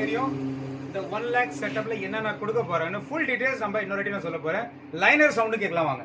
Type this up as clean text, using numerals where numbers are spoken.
தெரியும் இந்த 1 lakh செட்டப்ல என்ன நான் கொடுக்க போறேன்னு ஃபுல் டீடைல்ஸ் நம்ம இன்னொரு வாட்டி நான் சொல்ல போறேன். லைனர் சவுண்ட் கேட்கலாம் வாங்க.